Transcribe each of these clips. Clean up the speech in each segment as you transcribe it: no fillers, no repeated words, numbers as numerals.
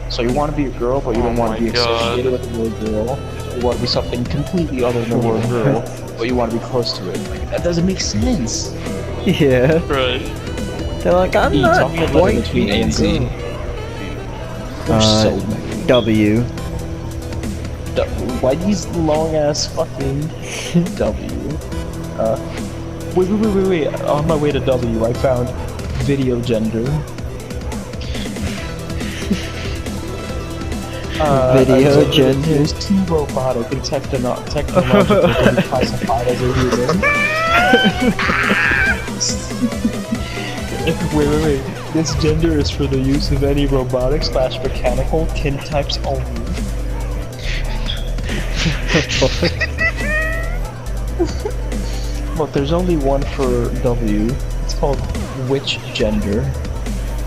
So you want to be a girl, but you don't want to be associated with the word girl. You want to be something completely other than the word girl, but you want to be close to it. Like, that doesn't make sense. Yeah. Right. They're like, I'm E, not tell me a letter going between A and Z. W. Why these long ass fucking W? Wait. On my way to W, I found video gender. Video gender. Is too robotic and technological to be classified as a human. Wait. This gender is for the use of any robotic/mechanical kin types only. Look, there's only one for W. It's called witch gender.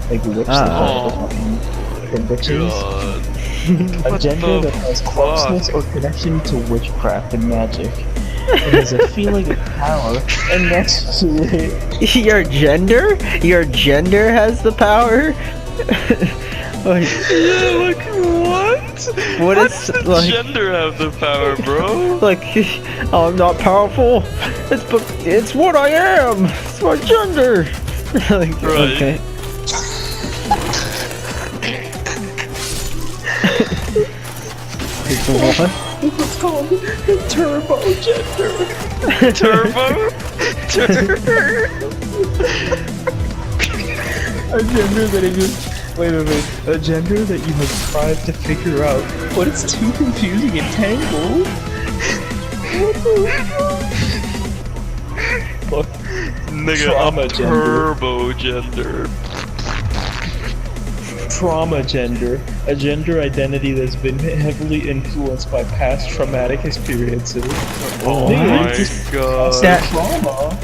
Like witch from witches. A gender that has closeness or connection to witchcraft and magic. It has a feeling of power and that's Your gender? Your gender has the power? Like, Yeah, like what? What How is, does the like- gender have the power, bro? like, I'm not powerful. It's what I am. It's my gender. Like, Right. okay. What? It's called turbo gender. Turbo? A gender that is wait. A gender that you have tried to figure out, but it's too confusing and tangled. Look, Nigga, Trauma I'm gender. turbo gender. trauma gender, a gender identity that's been heavily influenced by past traumatic experiences. Oh Nigga, my it's just god. That- trauma.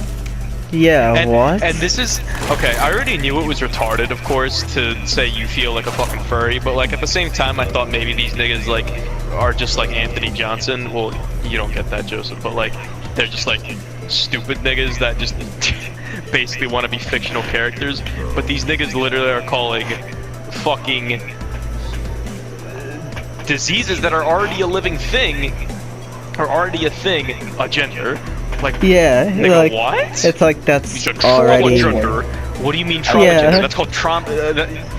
Yeah, And, what? and this is okay. I already knew it was retarded, of course, to say you feel like a fucking furry. But like at the same time, I thought maybe these niggas like are just like Anthony Johnson. Well, you don't get that, Joseph. But like they're just like stupid niggas that just basically want to be fictional characters. But these niggas literally are calling fucking diseases that are already a living thing, are already a thing, a gender. Like, Yeah, nigga, like what? it's like You that's said trauma already. gender. What do you mean trauma Yeah. gender? That's called trauma.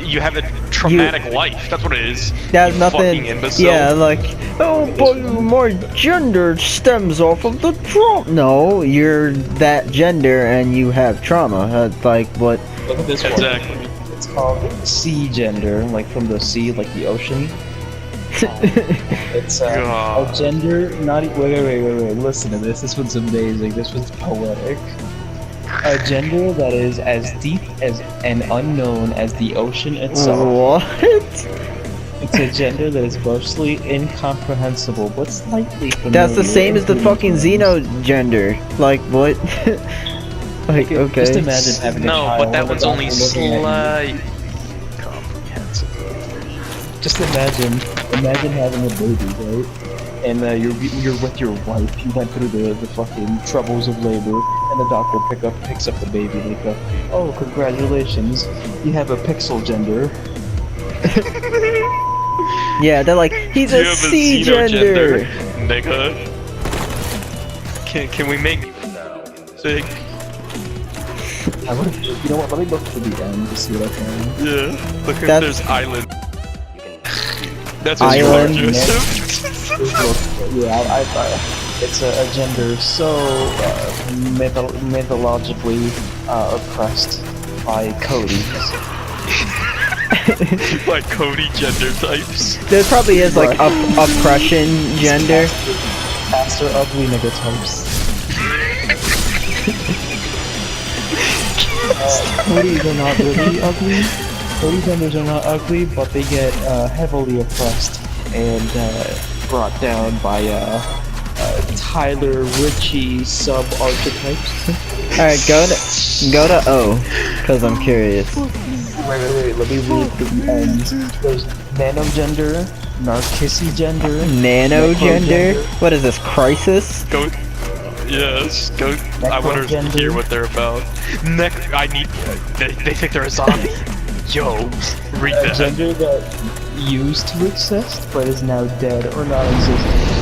You have a traumatic life. That's what it is. That's you nothing. Fucking imbecile. Yeah, like oh, but my gender stems off of the trauma. No, you're that gender and you have trauma. Like what? Look at this one. Exactly. It's called sea gender, like from the sea, like the ocean. It's a God. gender, not wait, listen to this. This one's amazing. This one's poetic. A gender that is as deep as and unknown as the ocean itself. What? It's a gender that is mostly incomprehensible, but slightly familiar. That's the same as the and fucking meaningful. Xeno gender. Like what? Like okay. Just imagine having a No, child but that one's without only looking at you. slight. Just imagine having a baby, right? And you're with your wife. You went through the fucking troubles of labor, and the doctor picks up the baby. They go, "Oh, congratulations! You have a pixel gender." Yeah, they're like he's You a have C xenogender, gender. nigga. Can we make big? You know what? Let me look for the end to see what I find. Yeah. Look if That's- there's island. That's what Island, you are, Joseph. It's a gender so mythologically oppressed by Cody. Like Cody gender types. There probably is like oppression gender. Faster ugly nigga types. Codys are not really ugly. Cody genders are not ugly, but they get heavily oppressed and brought down by Tyler Ritchie sub-archetypes. Alright, go to O, cause I'm curious. Wait, let me read the end. There's nanogender, narcissi gender, Nano gender? necrogender. What is this, crisis? Go. Yes, go. I want to Necrogender. hear what they're about. I need. They think they're a zombie. Yo, read A that. gender that used to exist but is now dead or non-existent.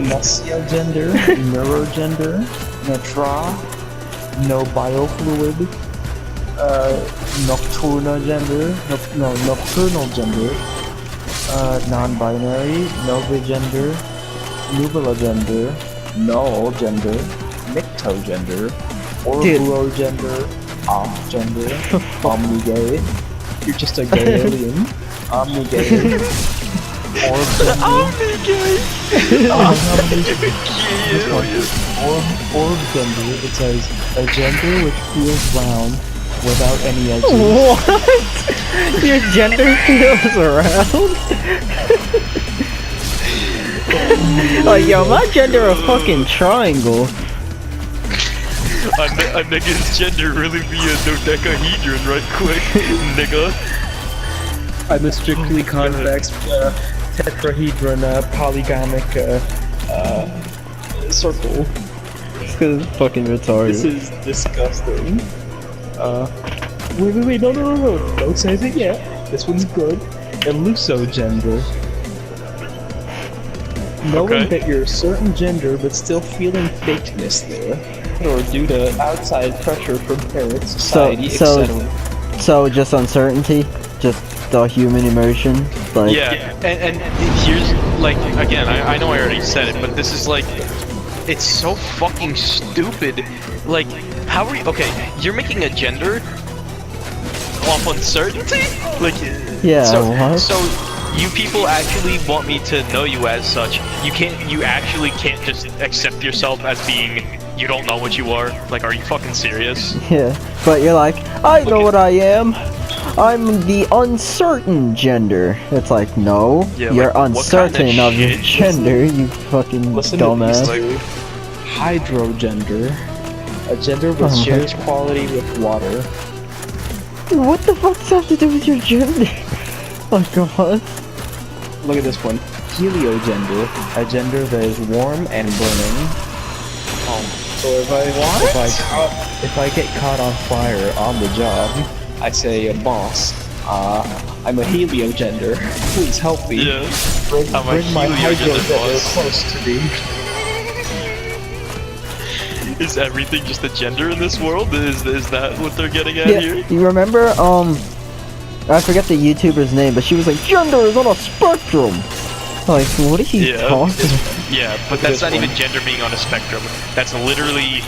Messiah gender, neurogender, netra, no biofluid, nocturnal gender, nocturnal gender, non-binary, nova gender, nubula gender, null gender, nicto gender, orbuo gender, off gender, omni-gay. You're just a gay alien. Omni-gay. Orb gender, it says a gender which feels round without any edges. What? Your gender feels around? Oh, yo, my gender a fucking triangle. A nigga's gender really be a dodecahedron right quick, nigga. I'm a strictly convex tetrahedron polygamic circle. It's 'cause it's fucking retarded. This is disgusting. Wait, no. Don't say it yet. This one's good. Elusogender. Knowing that you're a certain gender but still feeling fakeness there, or due to outside pressure from parents, society, So etc. So just uncertainty? Just the human emotion? Like, Yeah, and here's, like, again, I know I already said it, but this is like, it's so fucking stupid. Like, how are you, okay, you're making a gender off uncertainty? Like, yeah, what? so you people actually want me to know you as such. You actually can't just accept yourself as being, you don't know what you are? Like, are you fucking serious? Yeah, but you're like, I know what I am. I'm the uncertain gender. It's like, no, Yeah, you're like, what uncertain kind of of your shit? gender, you fucking Listen to dumbass. these two. Hydrogender. A gender which shares quality with water. What the fuck does that have to do with your gender? Oh god. Look at this one. Heliogender. A gender that is warm and burning. So if I get caught on fire on the job, I say, boss, I'm a heliogender. Please help me. Yeah. Bring I'm a my heliogender, hydrogender boss. close to me. Is everything just a gender in this world? Is that what they're getting at Yeah, here? you remember, I forget the YouTuber's name, but she was like, gender is on a spectrum! Like, what are you talking about? Yeah, but that's not even gender being on a spectrum. That's literally,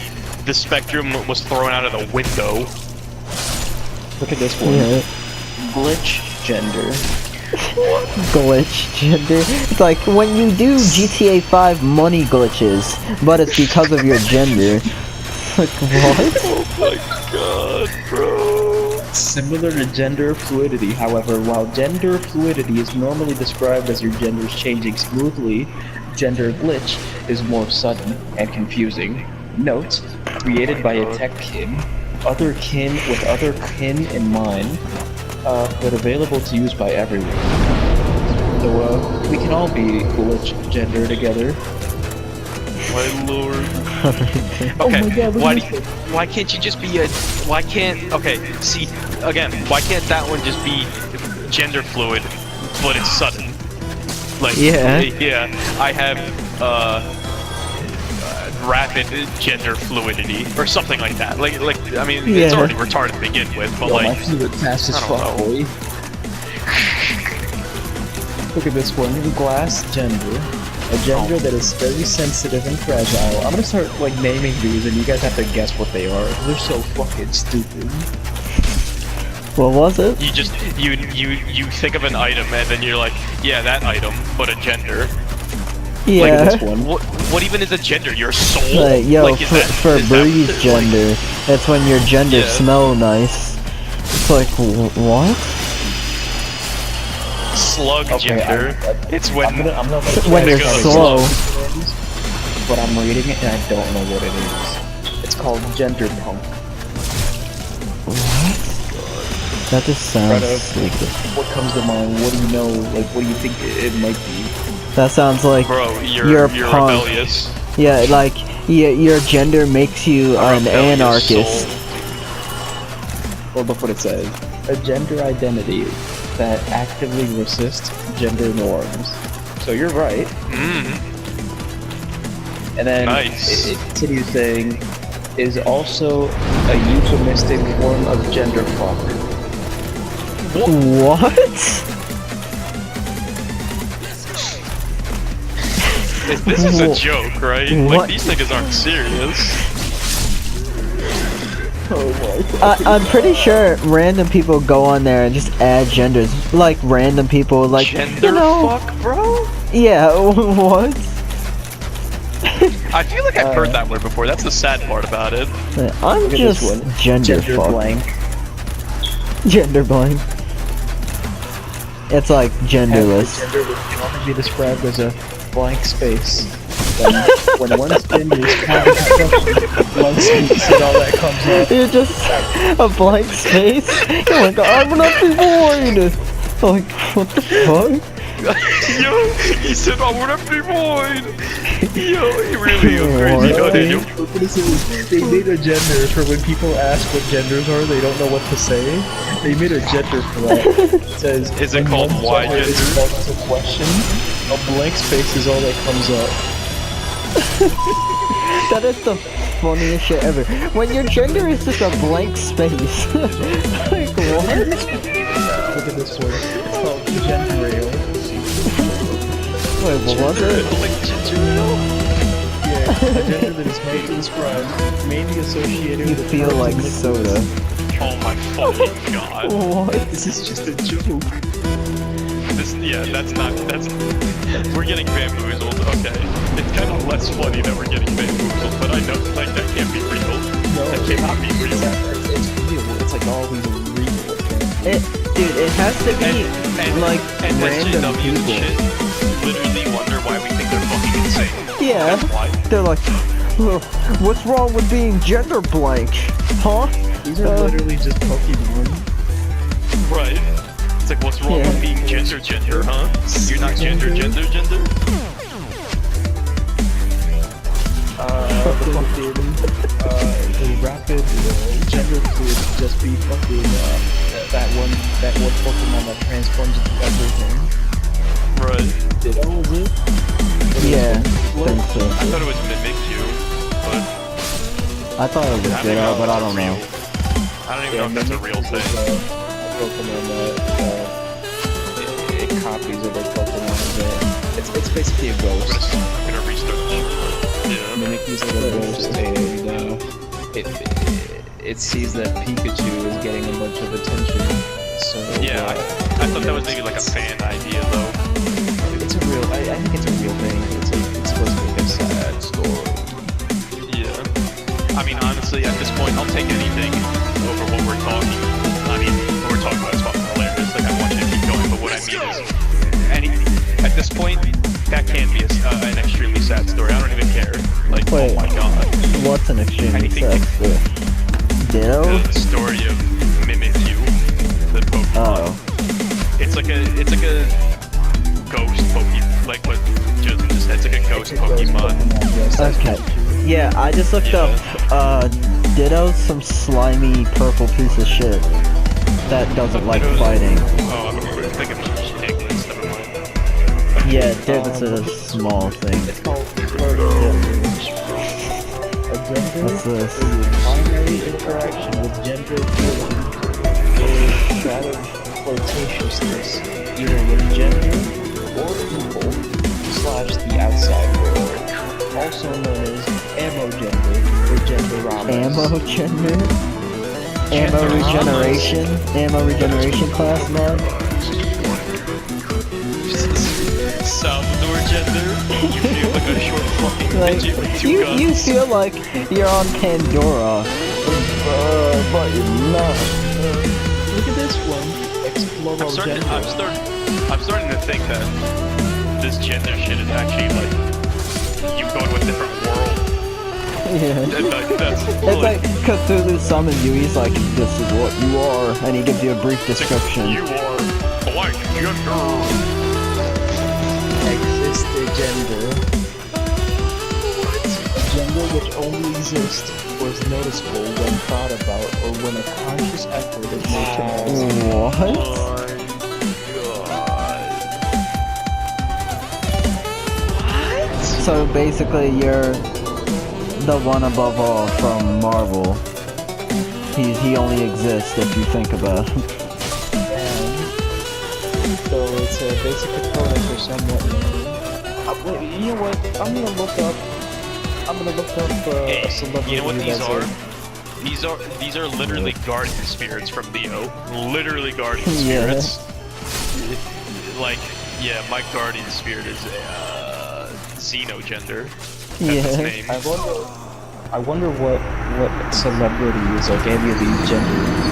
the spectrum was thrown out of the window. Look at this one. Yeah. Glitch gender. Glitch gender. It's like when you do GTA 5 money glitches, but it's because of your gender. Like, what? Oh my god, bro. Similar to gender fluidity, however, while gender fluidity is normally described as your genders changing smoothly, gender glitch is more sudden and confusing. Note, created by a tech kin, other kin with other kin in mind, but available to use by everyone. So, we can all be glitch gender together. My lord. Okay, Oh my God, look at this. why can't you just be a, okay, see, again, why can't that one just be gender fluid, but it's sudden? Like, Yeah. I have, rapid gender fluidity, or something like that. Like, I mean, it's Yeah. already retarded to begin with, but Yo, my like, favorite task is I don't fuck know. boy. Look at this one, glass gender. A gender that is very sensitive and fragile. I'm gonna start like naming these and you guys have to guess what they are. They're so fucking stupid. What was it? you just, you think of an item, and then you're like, yeah, that item, but a gender. Look at Yeah. this one. What even is a gender? Your soul? Like, yo, Like, is for, that- for is that- Bree's like- gender, that's when your gender Yeah. smell nice. It's like, what? Slug Okay, gender. It's when I'm gonna let When you you're guys slow. guess, but I'm reading it and I don't know what it is. It's called gender punk. What? That just sounds Try to- stupid. What comes to mind? What do you know? Like, what do you think it might be? That sounds like bro, You're you're punk. rebellious. Yeah, like your gender makes you an anarchist. Well, look what it says. A gender identity that actively resists gender norms. So you're right. And then Nice. it continues saying, is also a euphemistic form of gender fuck. What? This is a joke, right? What? Like, these niggas aren't serious. I'm pretty sure random people go on there and just add genders. Like random people, like Gender fuck, bro? Yeah. What? I feel like I've heard that word before. That's the sad part about it. I'm Look at just this one. gender fuck. blank. Gender blank. It's like genderless. Gender can only be described as a blank space. When one's gender is called blank space and all that comes out. You're just a blank space. You're like, I will not be void. Like, what the fuck? Yo, he said I would have been void. Yo, he really crazy. Go ahead, yo. Look what it says. They made a gender for when people ask what genders are, they don't know what to say. They made a gender for that. It says, Is it when called one Y gender is gender? called as a question, a blank space is all that comes up. That is the funniest shit ever. When your gender is just a blank space. Like, what? Look at this one. It's called gender rail. Wait, what was it? Like ginger ale? Yeah, a gender that is made to describe, mainly associated You with feel verbs like and soda. Oh my fucking god. What? This is just a joke. That's we're getting bamboozled, okay. It's kind of less funny that we're getting bamboozled, but I know, like, that can't be real. No, That cannot be real. It's real. It's like all these are real. Dude, it has to be like and random SJWs and people. shit literally wonder why we think they're fucking insane. Yeah, That's why. they're like, "Ugh, what's wrong with being gender blank? Huh? These are literally just Pokemon. Right. It's like, what's wrong with being gender, huh? You're not gender. The rapid gender would just be fucking that one Pokemon that transforms into everything. Right. Did all of it? Yeah, I think so. I thought it was Mimikyu, but I thought it was Ditto, but I don't know. I don't even know if that's a real thing. A Pokemon that it copies other Pokemon. It's basically a ghost. I'm gonna restart the show. Yeah. Mimikyu's like a ghost, and it sees that Pikachu is getting a bunch of attention. So Yeah, I thought that was maybe like a fan idea though. it's a real. I think it's a real thing. It's supposed to be a sad story. Yeah. I mean, honestly, at this point, I'll take anything over what we're talking. I mean, what we're talking about is fucking hilarious. Like, I want you to keep going, but what I mean is, at this point, that can be an extremely sad story. I don't even care. Like, Wait. oh my god. What's an extremely Anything sad story? Ditto? The story of Mimikyu, the Pokemon. Oh. It's like a ghost Pokemon, like what Joseph just said. It's like a ghost Pokemon. Okay. Yeah, I just looked up, Ditto's some slimy purple piece of shit that doesn't like fighting. Oh, I'm thinking of Piglins, never mind. Yeah, dude, it's a small thing. It's called flirting. A gender What's this? is a primary interaction with gender feeling is that of flirtatiousness, either with gender or people / the outside world, also known as amogender or genderomas. Ammo gender? Ammo regeneration class mod? Salvador gender. You feel like a short fucking Like, midget with two guns. you feel like you're on Pandora. But you're not. Look at this one. Exploro gender. I'm starting to think that this gender shit is actually like you go to a different world. Yeah. And that's It's like Cthulhu summons you, he's like, this is what you are, and he gives you a brief description. You are blank gender. Existed gender. What? exist or is noticeable when thought about or when a conscious effort is made to notice. What? So basically, you're the one above all from Marvel. He only exists if you think about it. So it's a basic component for somewhat. Wait, you know what? I'm gonna look up a celebrity. You know what these that's are? These are literally guardian spirits from Neo. Literally guardian Yeah. spirits. Like, yeah, my guardian spirit is a xenogender. That's his Yeah. name. I wonder what celebrities like any of these genders.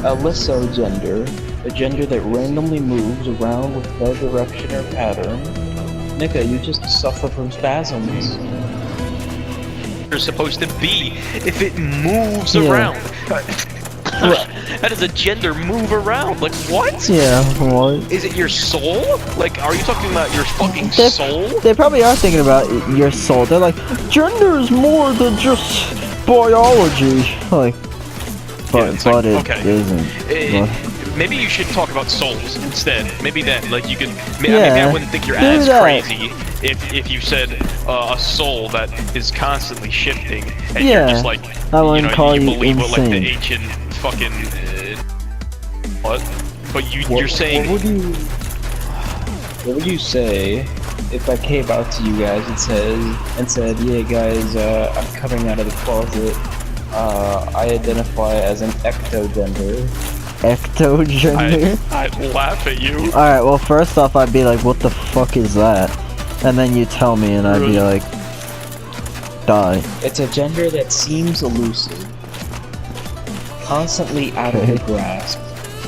Alysso gender, a gender that randomly moves around with no direction or pattern. Nika, you just suffer from spasms. They're supposed to be if it moves Yeah. around. How does a gender move around? Like, what? Yeah, what? Is it your soul? Like, are you talking about your fucking They- soul? They probably are thinking about your soul. They're like, gender is more than just biology. Like, but, it's like, it okay. isn't. But- Maybe you should talk about souls instead. Maybe then, like, you could. Maybe Yeah, I wouldn't think you're do as that. crazy if you said a soul that is constantly shifting, and Yeah, you're just like, I wouldn't call you believe what like the insane. ancient fucking what? But you're saying. What would you say if I came out to you guys and said, yeah guys, I'm coming out of the closet. I identify as an ectogender. Ectogender? I'd laugh at you. Alright, well, first off, I'd be like, what the fuck is that? And then you tell me, and I'd be like, die. It's a gender that seems elusive, constantly out of the grasp,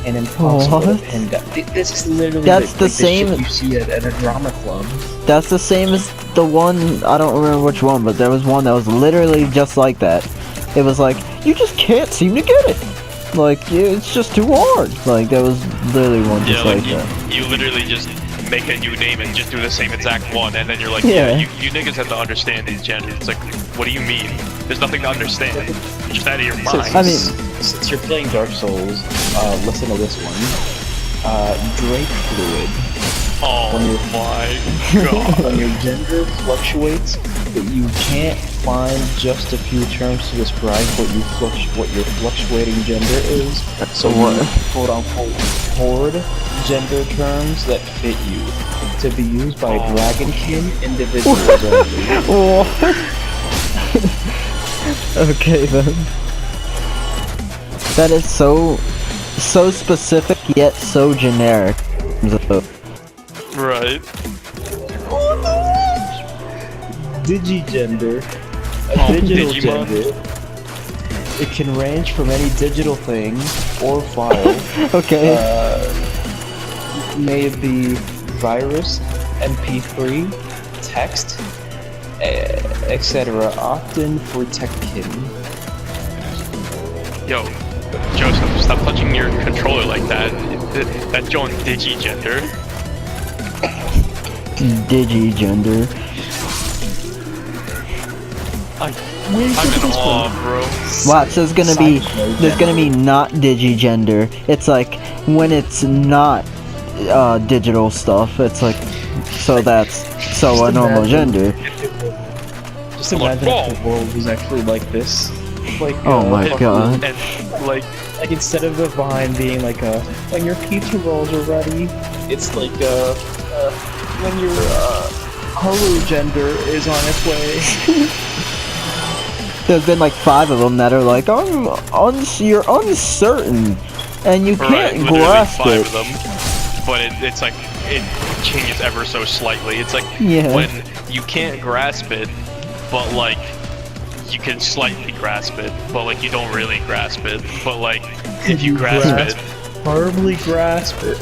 and impossible to What? pin down. This is literally That's the like same- shit you see at a drama club. That's the same as the one, I don't remember which one, but there was one that was literally just like that. It was like, you just can't seem to get it. Like, it's just too hard. Like, there was literally one just like that. you literally just make a new name and just do the same exact one, and then you're like, Yeah. you niggas have to understand these genders. It's like, what do you mean? There's nothing to understand. You're just out of your mind. I mean- Since you're playing Dark Souls, listen to this one. Drake fluid. Oh my god. When your gender fluctuates, but you can't find just a few terms to describe what your fluctuating gender is. So What? you quote unquote hoard gender terms that fit you to be used by dragonkin individuals only. What? Okay then. That is so specific yet so generic. Right. Digigender, a Oh, digital Digimon. gender. It can range from any digital thing or file. Okay. May it be virus, MP3, text, etc. Often for techkin. Yo, Joseph, stop touching your controller like that. That's your digigender. Digigender. I'm in awe, bro. Watch, there's gonna be not digigender. It's like when it's not digital stuff. It's like so that's so a normal gender. Just imagine if the world was actually like this. Like, Oh my god. And like, instead of the vine being like when your pizza rolls are ready, it's like when your Haru gender is on its way. There's been like 5 of them that are like, you're uncertain, and you can't literally grasp 5 it. of them. But it's like, it changes ever so slightly. It's like, Yeah. when you can't grasp it, but like, you can slightly grasp it, but like, you don't really grasp it. But like, if you grasp it, Firmly grasp it.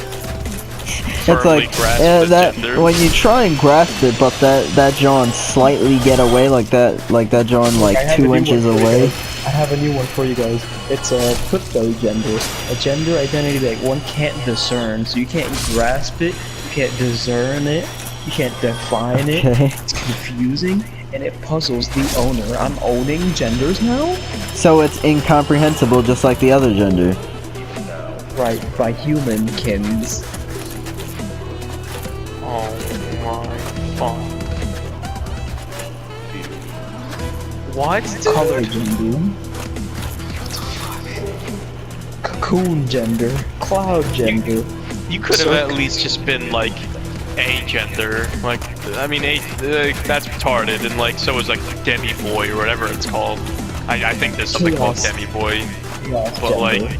It's firmly like grasp the that gender. when you try and grasp it, but that John slightly get away like that John like I have a 2 new inches one for you away. guys. I have a new one for you guys. It's a crypto gender, a gender identity that one can't discern. So you can't grasp it, you can't discern it, you can't define it. Okay. It's confusing, and it puzzles the owner. I'm owning genders now? So it's incomprehensible, just like the other gender. Right, by humankins. Oh my fuck. What? Color gender. Cocoon gender. Cloud gender. You could have at least just been like a gender. Like, I mean, that's retarded, and like, so is like Demi Boy or whatever it's called. I think there's something called Demi Boy, but like,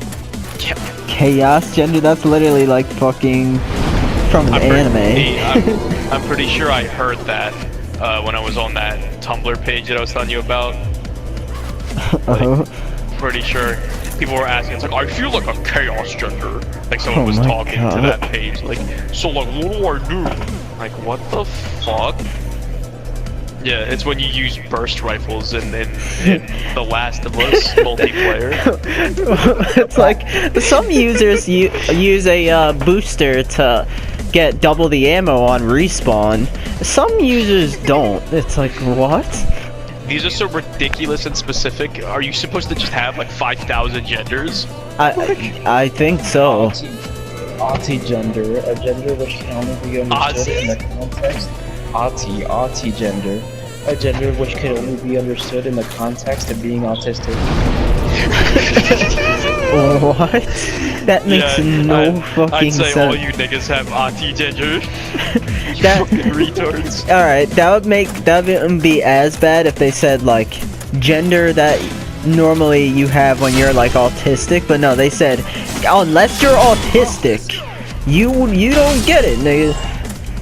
Chaos gender? That's literally like fucking from an anime. I'm pretty sure I heard that when I was on that Tumblr page that I was telling you about. Like, pretty sure people were asking, it's like, I feel like a chaos gender. Like someone was talking to that page, like, so like, what do I do? Like, what the fuck? Yeah, it's when you use burst rifles in The Last of Us multiplayer. It's like, some users use a booster to get double the ammo on respawn. Some users don't. It's like, what? These are so ridiculous and specific. Are you supposed to just have like 5,000 genders? I think so. Auti gender, a gender which can only be understood in the context. Auti gender, a gender which can only be understood in the context of being autistic. What? That makes no fucking sense. I'd say all you niggas have Auti gender. You fucking retards. Alright, that wouldn't be as bad if they said like gender that normally you have when you're like autistic, but no, they said unless you're autistic, you don't get it, nigga.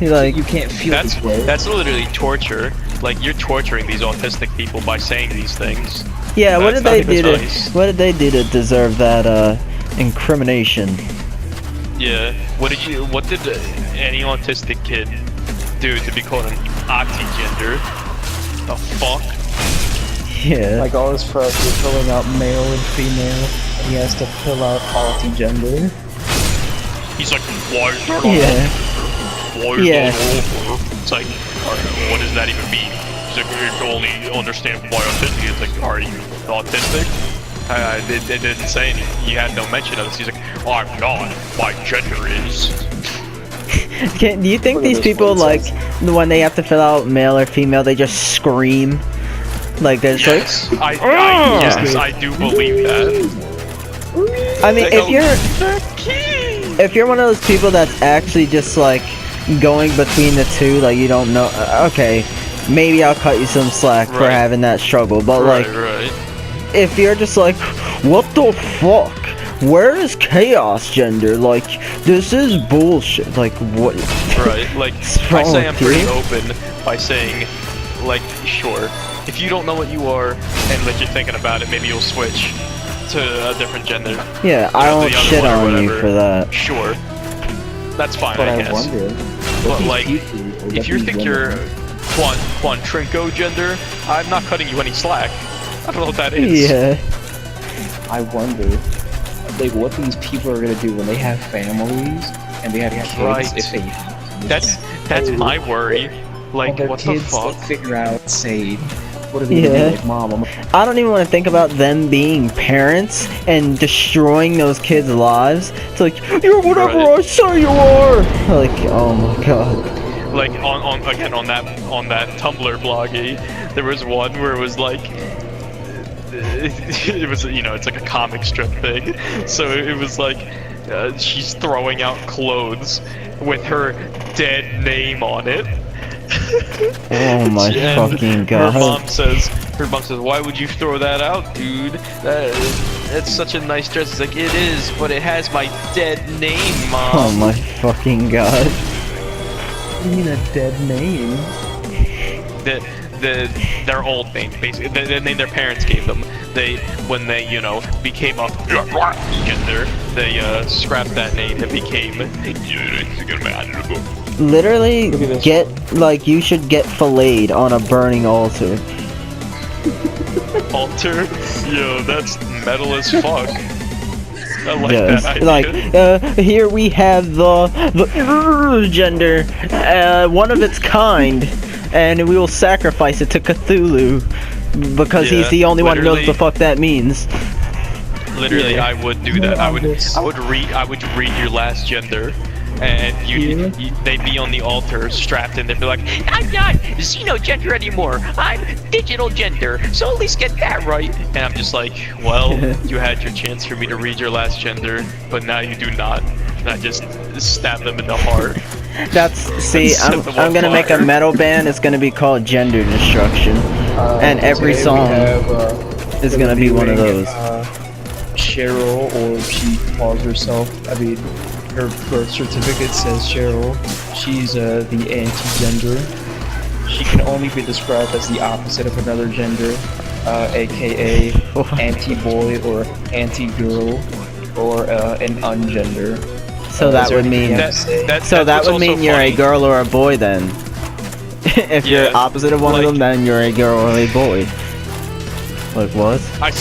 You're like, you can't feel that's literally torture. Like, you're torturing these autistic people by saying these things. Yeah, what did they do to deserve that incrimination? Yeah, what did any autistic kid do to be called an Auti gender? The fuck? Yeah. Like all his friends are filling out male and female, and he has to fill out Auti gender. He's like, why is that It's like, what does that even mean? He's like, you can only understand why autistic is. Like, are you autistic? It didn't say anything. He had no mention of this. He's like, oh, I'm not. My gender is. Do you think these people, like, when they have to fill out male or female, they just scream? Like, there's yes, like... yes, I do believe that. I mean, if you're one of those people that's actually just, like, going between the two, like, you don't know... okay, maybe I'll cut you some slack for having that struggle, but, like... If you're just like, what the fuck? Where is chaos gender? Like, this is bullshit. Like, what? Right, like, I say I'm pretty open by saying, like, sure, if you don't know what you are, and like you're thinking about it, maybe you'll switch to a different gender. Yeah, I won't shit on you for that. Sure. That's fine, but I guess. Wonder, but like, if you think you're Quantrinko gender, I'm not cutting you any slack. I don't know what that is. Yeah. I wonder, like, what these people are gonna do when they have families and they have kids. If they, that's my worry. Like, what the fuck? Figure out, say, what are they gonna do? Like, Mom, I don't even want to think about them being parents and destroying those kids' lives. It's like, you're whatever I say you are. Like, oh my god. Like on that Tumblr bloggy, there was one where it was like. It was, you know, it's like a comic strip thing. So it was like, she's throwing out clothes with her dead name on it. Oh my fucking god. Her mom says, why would you throw that out, dude? That's such a nice dress. It's like, it is, but it has my dead name, Mom. Oh my fucking god. What do you mean a dead name? Their old name, basically, the name their parents gave them. When they, you know, became a gender, they scrapped that name and became. Literally, you should get filleted on a burning altar. Altar? Yo, that's metal as fuck. I like that idea. Like, here we have the gender, one of its kind. and we will sacrifice it to Cthulhu because he's Yeah, the only one who knows what the literally. fuck that means. Literally, Yeah. I would do that. I would read your last gender, and they'd be on the altar, strapped in. They'd be like, "I'm not xeno gender anymore. I'm digital gender. So at least get that right." And I'm just like, "Well, you had your chance for me to read your last gender, but now you do not." And I just stab them in the heart. See, Set I'm them on gonna make a fire. metal band. It's gonna be called Gender Destruction, and every today we song have, is gonna be one of interviewing, those. Cheryl, or she calls herself. I mean, her birth certificate says Cheryl. She's the anti-gender. She can only be described as the opposite of another gender, aka anti-boy or anti-girl, or an ungender. So is that there would anything mean. you have to say? So that that's would what's mean also you're a funny. girl or a boy then. If you're Yeah, opposite of one of like- them, then you're a girl or a boy. Like what? I'm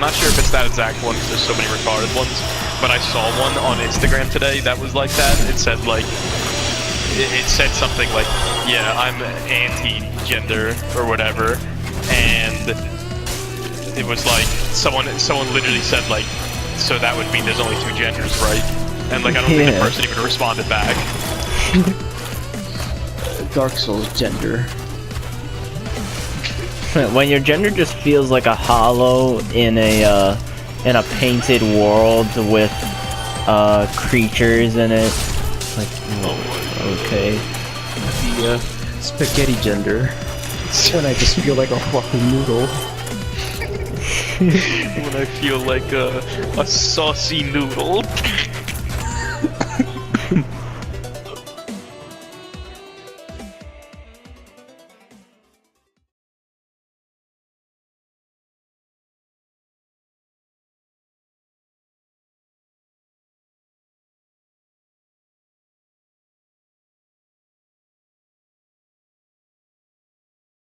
not sure if it's that exact one because there's so many retarded ones, but I saw one on Instagram today that was like that. It said like, it said something like, yeah, I'm anti-gender or whatever, and it was like, someone literally said like, so that would mean there's only two genders, right? And like, I don't think the Yeah. person even responded back. Dark Souls gender. When your gender just feels like a hollow in a painted world with creatures in it. Like okay. The spaghetti gender. It's when I just feel like a fucking noodle. When I feel like a saucy noodle.